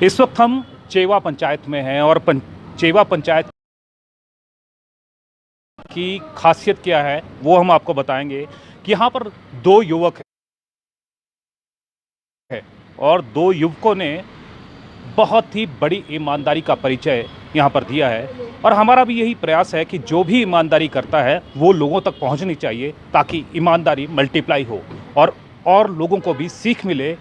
इस वक्त हम चेवा पंचायत में हैं और चेवा पंचायत की खासियत क्या है वो हम आपको बताएंगे कि यहाँ पर दो युवक हैं और दो युवकों ने बहुत ही बड़ी ईमानदारी का परिचय यहाँ पर दिया है। और हमारा भी यही प्रयास है कि जो भी ईमानदारी करता है वो लोगों तक पहुँचनी चाहिए ताकि ईमानदारी मल्टीप्लाई हो और लोगों को भी सीख मिले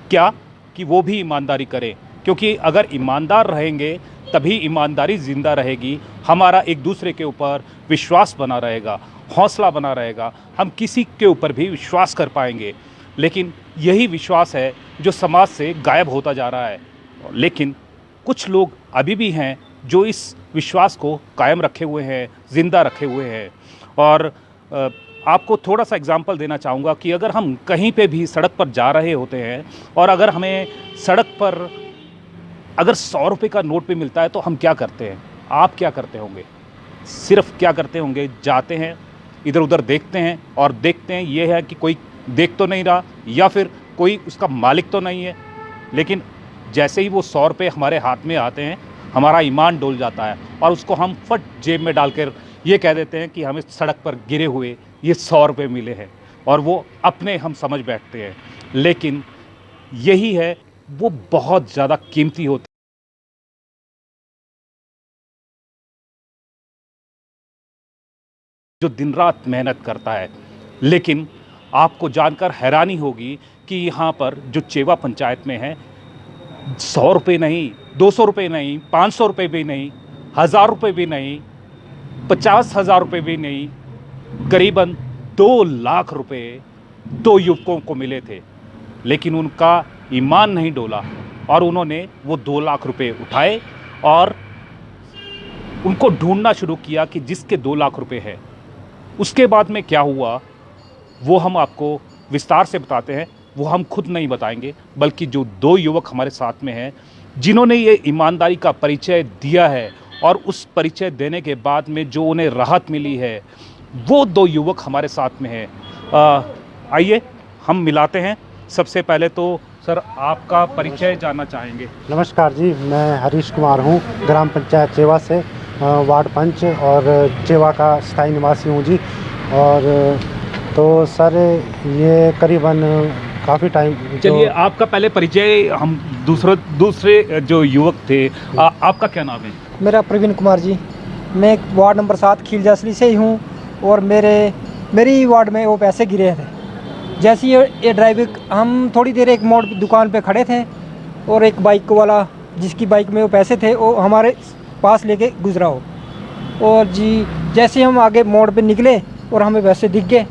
क्या कि वो भी ईमानदारी करें, क्योंकि अगर ईमानदार रहेंगे तभी ईमानदारी ज़िंदा रहेगी। हमारा एक दूसरे के ऊपर विश्वास बना रहेगा, हौसला बना रहेगा, हम किसी के ऊपर भी विश्वास कर पाएंगे। लेकिन यही विश्वास है जो समाज से गायब होता जा रहा है। लेकिन कुछ लोग अभी भी हैं जो इस विश्वास को कायम रखे हुए हैं, ज़िंदा रखे हुए हैं। और आपको थोड़ा सा एग्जांपल देना चाहूँगा कि अगर हम कहीं पे भी सड़क पर जा रहे होते हैं और अगर हमें सड़क पर अगर 100 रुपये का नोट भी मिलता है तो हम क्या करते हैं? आप क्या करते होंगे? सिर्फ क्या करते होंगे, जाते हैं, इधर उधर देखते हैं और देखते हैं ये है कि कोई देख तो नहीं रहा या फिर कोई उसका मालिक तो नहीं है। लेकिन जैसे ही वो 100 रुपये हमारे हाथ में आते हैं हमारा ईमान डोल जाता है और उसको हम फट जेब में डालकर ये कह देते हैं कि हमें सड़क पर गिरे हुए ये 100 रुपये मिले हैं और वो अपने हम समझ बैठते हैं। लेकिन यही है, वो बहुत ज़्यादा कीमती होते जो दिन रात मेहनत करता है। लेकिन आपको जानकर हैरानी होगी कि यहाँ पर जो चेवा पंचायत में है 100 रुपये नहीं, 200 रुपये नहीं, 500 रुपये भी नहीं, 1000 रुपये भी नहीं, 50,000 रुपये भी नहीं, करीबन 2 लाख रुपये दो युवकों को मिले थे। लेकिन उनका ईमान नहीं डोला और उन्होंने वो 2 लाख रुपये उठाए और उनको ढूंढना शुरू किया कि जिसके 2 लाख रुपये है। उसके बाद में क्या हुआ वो हम आपको विस्तार से बताते हैं। वो हम खुद नहीं बताएंगे बल्कि जो दो युवक हमारे साथ में हैं जिन्होंने ये ईमानदारी का परिचय दिया है और उस परिचय देने के बाद में जो उन्हें राहत मिली है वो दो युवक हमारे साथ में हैं। आइए हम मिलाते हैं। सबसे पहले तो सर आपका परिचय जानना चाहेंगे। नमस्कार जी, मैं हरीश कुमार हूँ, ग्राम पंचायत चेवा से वार्ड पंच और चेवा का स्थायी निवासी हूँ जी। और तो सर ये करीबन काफ़ी टाइम। चलिए आपका पहले परिचय, हम दूसरे जो युवक थे आपका क्या नाम है? मेरा प्रवीण कुमार जी, मैं वार्ड नंबर 7 खीलजासली से ही हूँ और मेरी वार्ड में वो पैसे गिरे थे। जैसे ये ड्राइविंग, हम थोड़ी देर एक मोड़ दुकान पे खड़े थे और एक बाइक वाला जिसकी बाइक में वो पैसे थे वो हमारे पास लेके गुजरा हो। और जी जैसे हम आगे मोड़ पे निकले और हमें पैसे दिख गए,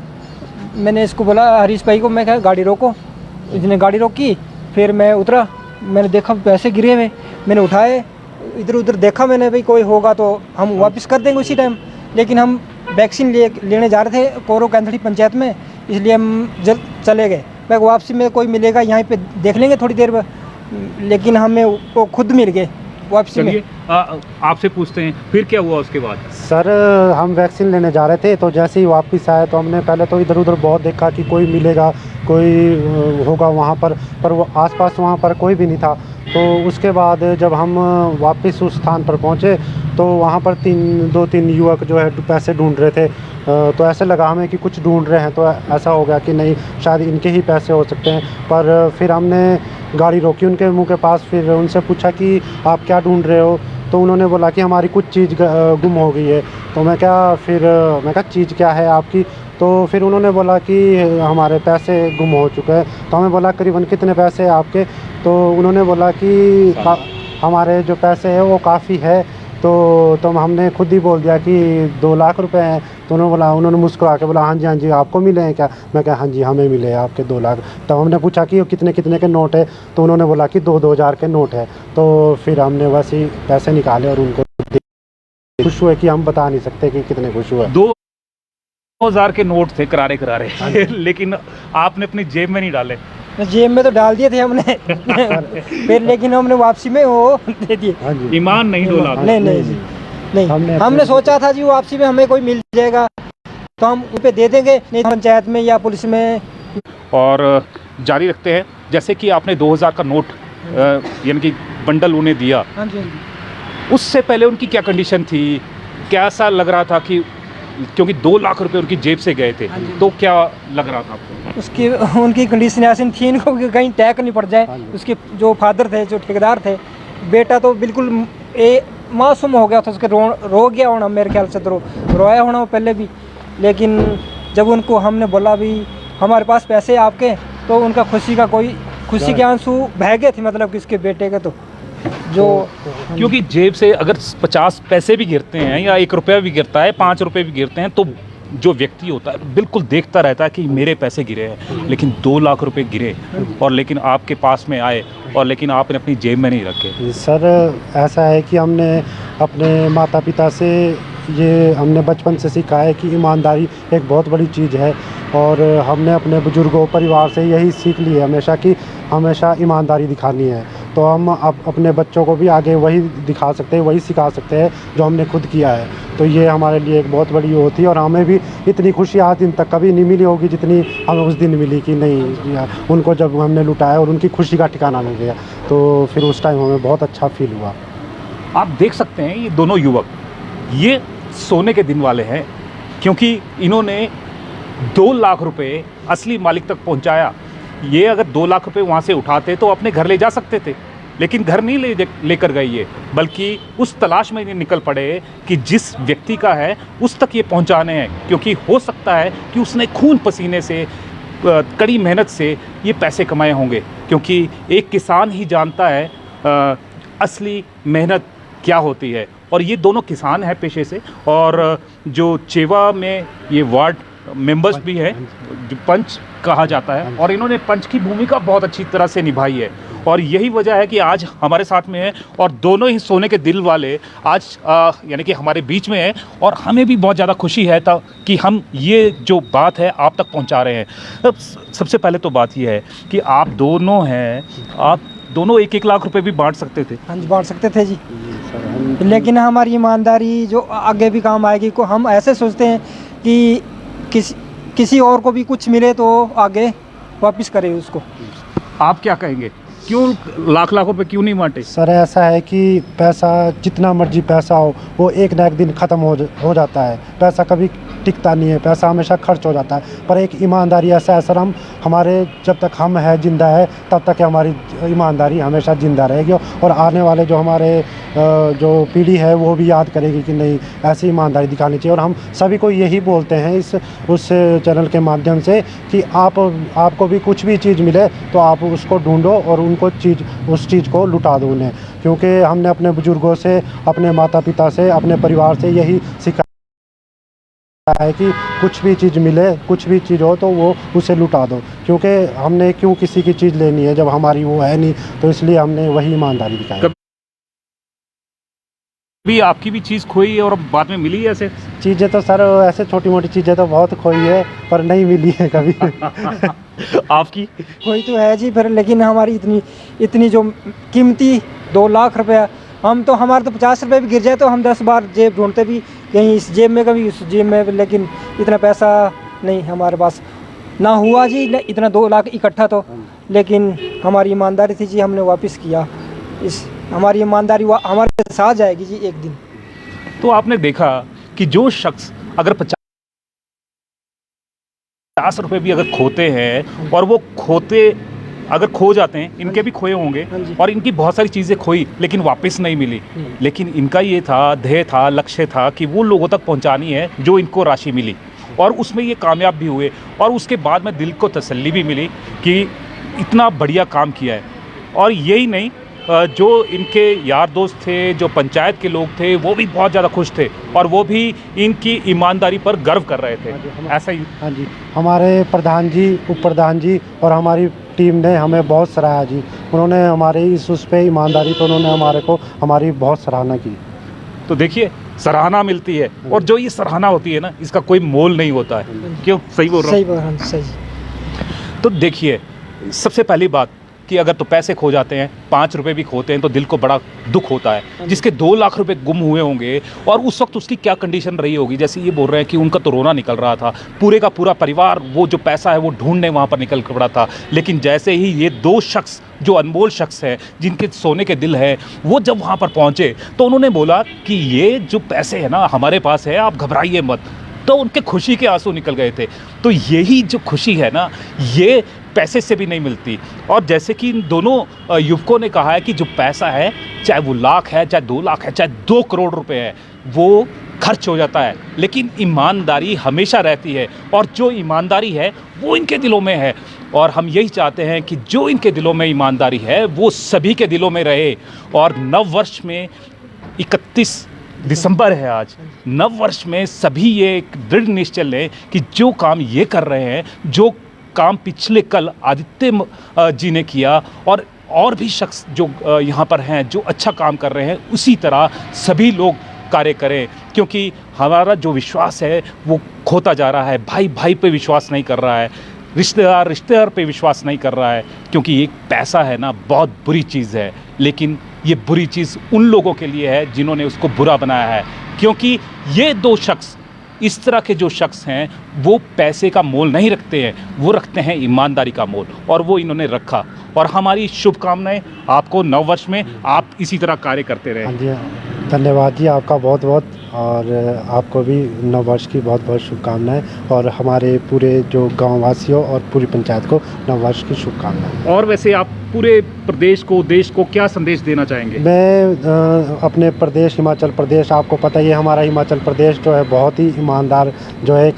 मैंने इसको बोला हरीश भाई को, मैं कहा गाड़ी रोको। इसने गाड़ी रोकी, फिर मैं उतरा, मैंने देखा पैसे गिरे हुए, मैंने उठाए, इधर उधर देखा मैंने, भाई कोई होगा तो हम वापस कर देंगे उसी टाइम। लेकिन हम वैक्सीन लेने जा रहे थे कोरो कैंथड़ी पंचायत में, इसलिए हम जल्द चले गए। मैं वापसी में कोई मिलेगा यहाँ पे देख लेंगे थोड़ी देर में, लेकिन हमें वो खुद मिल गए वापसी में। आपसे पूछते हैं फिर क्या हुआ उसके बाद? सर हम वैक्सीन लेने जा रहे थे तो जैसे ही वापस आए तो हमने पहले तो इधर उधर बहुत देखा कि कोई मिलेगा, कोई होगा वहाँ पर वो आसपास वहाँ पर कोई भी नहीं था। तो उसके बाद जब हम वापस उस स्थान पर पहुँचे तो वहाँ पर 2-3 युवक जो है पैसे ढूंढ रहे थे। तो ऐसे लगा हमें कि कुछ ढूंढ रहे हैं, तो ऐसा हो गया कि नहीं शायद इनके ही पैसे हो सकते हैं। पर फिर हमने गाड़ी रोकी उनके मुंह के पास, फिर उनसे पूछा कि आप क्या ढूंढ रहे हो? तो उन्होंने बोला कि हमारी कुछ चीज़ गुम हो गई है। तो मैं कहा चीज़ क्या है आपकी? तो फिर उन्होंने बोला कि हमारे पैसे गुम हो चुके हैं। तो हमें बोला करीबन कितने पैसे हैं आपके? तो उन्होंने बोला कि हमारे जो पैसे हैं वो काफ़ी है। तो हमने खुद ही बोल दिया कि 2 लाख रुपए हैं। तो उन्होंने मुस्कुरा के बोला हाँ जी आपको मिले हैं क्या? मैं कहा हाँ जी हमें मिले हैं आपके 2 लाख। तब हमने पूछा कि वो कितने के नोट है? तो उन्होंने बोला कि 2-2 हज़ार के नोट है। तो फिर हमने बस ही पैसे निकाले और उनको खुश हुए कि हम बता नहीं सकते कि कितने खुश हुए। 2,000 के नोट थे करारे लेकिन आपने अपनी जेब में नहीं डाले? जेब में तो डाल दिए थे हमने फिर, लेकिन हमने वापसी में वो दे दिए। ईमान नहीं डोला? नहीं, हमने सोचा था जी वापसी में हमें कोई मिल जाएगा तो हम उन पे दे देंगे, नहीं पंचायत में या पुलिस में। और जारी रखते हैं, जैसे कि आपने 2,000 का नोट यानी कि बंडल उन्हें दिया, हाँ जी, हाँ जी। उससे पहले उनकी क्या कंडीशन थी? कैसा लग रहा था कि क्योंकि 2 लाख रुपए उनकी जेब से गए थे, हाँ जी। तो क्या लग रहा था आपको? उसकी उनकी कंडीशन ऐसी थी, इनको कि कहीं टैक नहीं पड़ हाँ जाए। जी। उसके जो फादर थे, जो ठेकेदार थे, बेटा तो बिल्कुल मासूम हो गया था, उसके रो गया होना, मेरे ख्याल से तो रोया होना वो पहले भी। लेकिन जब उनको हमने बोला भी हमारे पास पैसे आपके, तो उनका खुशी के आंसू बह गए थे, मतलब कि उसके बेटे के तो जो क्योंकि जेब से अगर 50 पैसे भी गिरते हैं या 1 रुपया भी गिरता है, 5 रुपए भी गिरते हैं, तो जो व्यक्ति होता है बिल्कुल देखता रहता है कि मेरे पैसे गिरे हैं। लेकिन 2 लाख रुपए गिरे और लेकिन आपके पास में आए और लेकिन आपने अपनी जेब में नहीं रखे। सर ऐसा है कि हमने अपने माता पिता से ये हमने बचपन से सीखा है कि ईमानदारी एक बहुत बड़ी चीज़ है, और हमने अपने बुजुर्गों परिवार से यही सीख ली है हमेशा कि हमेशा ईमानदारी दिखानी है। तो हम अपने बच्चों को भी आगे वही दिखा सकते हैं, वही सिखा सकते हैं जो हमने खुद किया है। तो ये हमारे लिए एक बहुत बड़ी होती है, और हमें भी इतनी खुशी आज दिन तक कभी नहीं मिली होगी जितनी हमें उस दिन मिली कि नहीं यार, उनको जब हमने लुटाया और उनकी खुशी का ठिकाना नहीं गया, तो फिर उस टाइम हमें बहुत अच्छा फील हुआ। आप देख सकते हैं ये दोनों युवक, ये सोने के दिन वाले हैं, क्योंकि इन्होंने 2 लाख रुपए असली मालिक तक पहुंचाया। ये अगर 2 लाख रुपए वहाँ से उठाते तो अपने घर ले जा सकते थे, लेकिन घर नहीं लेकर गए ये, बल्कि उस तलाश में ये निकल पड़े कि जिस व्यक्ति का है उस तक ये पहुंचाने हैं। क्योंकि हो सकता है कि उसने खून पसीने से, कड़ी मेहनत से ये पैसे कमाए होंगे, क्योंकि एक किसान ही जानता है असली मेहनत क्या होती है। और ये दोनों किसान हैं पेशे से, और जो चेवा में ये वार्ड मेंबर्स भी हैं, जो पंच कहा जाता है, और इन्होंने पंच की भूमिका बहुत अच्छी तरह से निभाई है। और यही वजह है कि आज हमारे साथ में है, और दोनों ही सोने के दिल वाले आज यानी कि हमारे बीच में है, और हमें भी बहुत ज़्यादा खुशी है कि हम ये जो बात है आप तक पहुंचा रहे हैं। अब सबसे पहले तो बात ये है कि आप दोनों हैं, आप दोनों 1-1 लाख रुपए भी बांट सकते थे। हाँ जी, बांट सकते थे जी, लेकिन हमारी ईमानदारी जो आगे भी काम आएगी। को हम ऐसे सोचते हैं कि किसी और को भी कुछ मिले तो आगे वापस करे उसको। आप क्या कहेंगे, क्यों लाख रुपए क्यों नहीं बांटे? सर ऐसा है कि पैसा जितना मर्जी पैसा हो, वो एक ना एक दिन ख़त्म हो जाता है। पैसा कभी टिकता नहीं है, पैसा हमेशा खर्च हो जाता है। पर एक ईमानदारी ऐसा है सर, हमारे जब तक हम है जिंदा है तब तक हमारी ईमानदारी हमेशा ज़िंदा रहेगी, और आने वाले जो हमारे जो पीढ़ी है वो भी याद करेगी कि नहीं, ऐसी ईमानदारी दिखानी चाहिए। और हम सभी को यही बोलते हैं उस चैनल के माध्यम से कि आपको भी कुछ भी चीज़ मिले तो आप उसको ढूंढो और उस चीज़ को लुटा दो उन्हें, क्योंकि हमने अपने बुजुर्गों से, अपने माता पिता से, अपने परिवार से यही सीखा है कि कुछ भी चीज़ मिले, कुछ भी चीज़ हो तो वो उसे लुटा दो, क्योंकि हमने क्यों किसी की चीज़ लेनी है जब हमारी वो है नहीं। तो इसलिए हमने वही ईमानदारी दिखाई। भी आपकी भी चीज़ खोई और बाद में मिली है ऐसे? चीज़ें तो सर ऐसे छोटी मोटी चीज़ें तो बहुत खोई है, पर नहीं मिली है कभी। आपकी कोई तो है जी, फिर लेकिन हमारी इतनी जो कीमती 2 लाख रुपया, हम तो हमारे तो 50 रुपये भी गिर जाए तो हम 10 बार जेब ढूंढते भी, कहीं इस जेब में कभी उस जेब में, लेकिन इतना पैसा नहीं हमारे पास ना हुआ जी, इतना 2 लाख इकट्ठा तो। लेकिन हमारी ईमानदारी थी जी, हमने वापस किया। हमारी ईमानदारी हमारे साथ जाएगी जी एक दिन। तो आपने देखा कि जो शख्स अगर 50 रुपए भी अगर खोते हैं, और वो अगर खो जाते हैं, इनके भी खोए होंगे और इनकी बहुत सारी चीज़ें खोई लेकिन वापस नहीं मिली, लेकिन इनका ये था, ध्येय था, लक्ष्य था कि वो लोगों तक पहुंचानी है जो इनको राशि मिली, और उसमें ये कामयाब भी हुए। और उसके बाद में दिल को तसल्ली भी मिली कि इतना बढ़िया काम किया है। और यही नहीं, जो इनके यार दोस्त थे, जो पंचायत के लोग थे, वो भी बहुत ज़्यादा खुश थे, और वो भी इनकी ईमानदारी पर गर्व कर रहे थे। ऐसा ही हाँ जी, हमारे प्रधान जी, उप प्रधान जी और हमारी टीम ने हमें बहुत सराहा जी। उन्होंने हमारे उस पे ईमानदारी पर उन्होंने हमारी बहुत सराहना की। तो देखिए, सराहना मिलती है, और जो ये सराहना होती है ना, इसका कोई मोल नहीं होता है। क्यों? सही बोल रहा हूँ? सही। तो देखिए, सबसे पहली बात कि अगर तो पैसे खो जाते हैं, 5 रुपए भी खोते हैं, तो दिल को बड़ा दुख होता है। जिसके 2 लाख रुपए गुम हुए होंगे, और उस वक्त उसकी क्या कंडीशन रही होगी। जैसे ये बोल रहे हैं कि उनका तो रोना निकल रहा था, पूरे का पूरा परिवार वो जो पैसा है वो ढूंढने वहाँ पर निकल पड़ा था। लेकिन जैसे ही ये 2 शख्स जो अनमोल शख्स है, जिनके सोने के दिल है, वो जब वहाँ पर पहुँचे तो उन्होंने बोला कि ये जो पैसे है ना हमारे पास है, आप घबराइए मत। तो उनके खुशी के आंसू निकल गए थे। तो यही जो खुशी है ना, ये पैसे से भी नहीं मिलती। और जैसे कि इन दोनों युवकों ने कहा है कि जो पैसा है, चाहे वो लाख है, चाहे 2 लाख है, चाहे 2 करोड़ रुपए है, वो खर्च हो जाता है, लेकिन ईमानदारी हमेशा रहती है। और जो ईमानदारी है वो इनके दिलों में है। और हम यही चाहते हैं कि जो इनके दिलों में ईमानदारी है वो सभी के दिलों में रहे। और नव वर्ष में 31 दिसंबर है आज, नव वर्ष में सभी ये एक दृढ़ निश्चय लें कि जो काम ये कर रहे हैं, जो काम पिछले कल आदित्य जी ने किया और भी शख्स जो यहाँ पर हैं जो अच्छा काम कर रहे हैं, उसी तरह सभी लोग कार्य करें। क्योंकि हमारा जो विश्वास है वो खोता जा रहा है। भाई भाई पे विश्वास नहीं कर रहा है, रिश्तेदार रिश्तेदार पे विश्वास नहीं कर रहा है। क्योंकि एक पैसा है ना, बहुत बुरी चीज़ है, लेकिन ये बुरी चीज़ उन लोगों के लिए है जिन्होंने उसको बुरा बनाया है। क्योंकि ये 2 शख्स, इस तरह के जो शख्स हैं, वो पैसे का मोल नहीं रखते हैं, वो रखते हैं ईमानदारी का मोल, और वो इन्होंने रखा। और हमारी शुभकामनाएं आपको नव वर्ष में, आप इसी तरह कार्य करते रहे। हाँ जी, धन्यवाद जी आपका बहुत बहुत, और आपको भी नव वर्ष की बहुत बहुत शुभकामनाएं, और हमारे पूरे जो गाँव वासियों और पूरी पंचायत को नव वर्ष की शुभकामनाएं। और वैसे आप पूरे प्रदेश को, देश को क्या संदेश देना चाहेंगे? मैं अपने प्रदेश हिमाचल प्रदेश, आपको पता ही है हमारा हिमाचल प्रदेश जो है बहुत ही ईमानदार जो है एक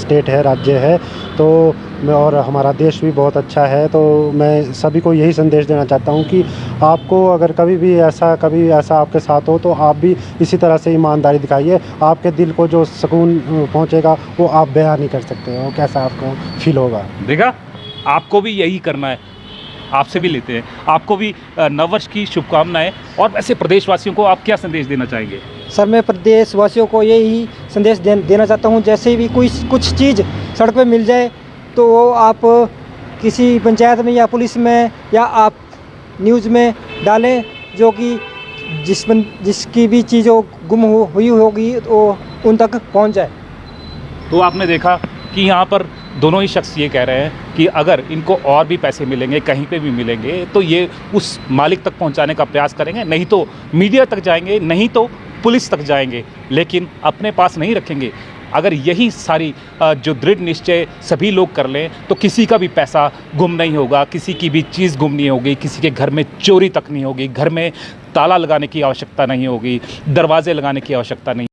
स्टेट है, राज्य है। तो और हमारा देश भी बहुत अच्छा है। तो मैं सभी को यही संदेश देना चाहता हूँ कि आपको अगर कभी ऐसा आपके साथ हो तो आप भी इसी तरह से ईमानदारी दिखाइए। आपके दिल को जो सुकून पहुँचेगा वो आप बयान नहीं कर सकते हो, कैसा आपको फील होगा। देखा, आपको भी यही करना है। आपसे भी लेते हैं, आपको भी नववर्ष की शुभकामनाएं। और वैसे प्रदेशवासियों को आप क्या संदेश देना चाहेंगे? सर, मैं प्रदेशवासियों को यही संदेश देना चाहता हूँ, जैसे भी कुछ चीज़ सड़क पे मिल जाए तो वो आप किसी पंचायत में या पुलिस में या आप न्यूज़ में डालें, जो कि जिसकी भी चीज़ गुम हुई होगी तो उन तक पहुँच जाए। तो आपने देखा कि यहाँ पर दोनों ही शख्स ये कह रहे हैं कि अगर इनको और भी पैसे मिलेंगे, कहीं पे भी मिलेंगे, तो ये उस मालिक तक पहुँचाने का प्रयास करेंगे, नहीं तो मीडिया तक जाएंगे, नहीं तो पुलिस तक जाएंगे, लेकिन अपने पास नहीं रखेंगे। अगर यही सारी जो दृढ़ निश्चय सभी लोग कर लें तो किसी का भी पैसा गुम नहीं होगा, किसी की भी चीज़ गुम नहीं होगी, किसी के घर में चोरी तक नहीं होगी, घर में ताला लगाने की आवश्यकता नहीं होगी, दरवाजे लगाने की आवश्यकता नहीं।